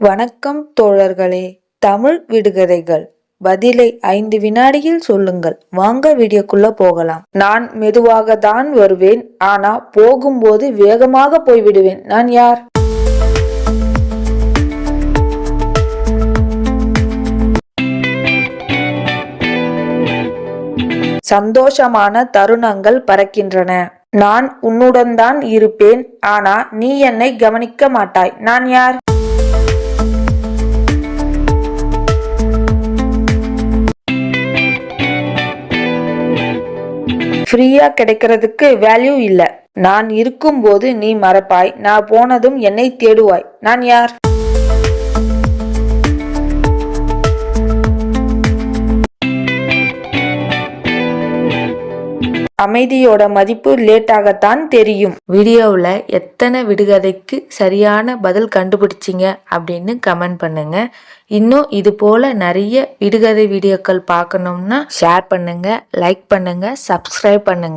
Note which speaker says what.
Speaker 1: வணக்கம் தோழர்களே. தமிழ் விடுகதைகள். பதிலை 5 வினாடியில் சொல்லுங்கள். வாங்க வீடியோக்குள்ள போகலாம். நான் மெதுவாக தான் வருவேன், ஆனா போகும்போது வேகமாக போய்விடுவேன். நான் யார்? சந்தோஷமான தருணங்கள் பறக்கின்றன. நான் உன்னுடன் தான் இருப்பேன், ஆனா நீ என்னை கவனிக்க மாட்டாய். நான் யார்? ஃப்ரீயா கிடைக்கிறதுக்கு வேல்யூ இல்ல. நான் இருக்கும்போது நீ மறப்பாய், நான் போனதும் என்னை தேடுவாய். நான் யார்? அமைதியோட மதிப்பு லேட்டாகத்தான் தெரியும். வீடியோவில் எத்தனை விடுகதைக்கு சரியான பதில் கண்டுபிடிச்சிங்க அப்படின்னு கமெண்ட் பண்ணுங்க. இன்னும் இது போல நிறைய விடுகதை வீடியோக்கள் பார்க்கணும்னா ஷேர் பண்ணுங்க, லைக் பண்ணுங்க, சப்ஸ்கிரைப் பண்ணுங்க.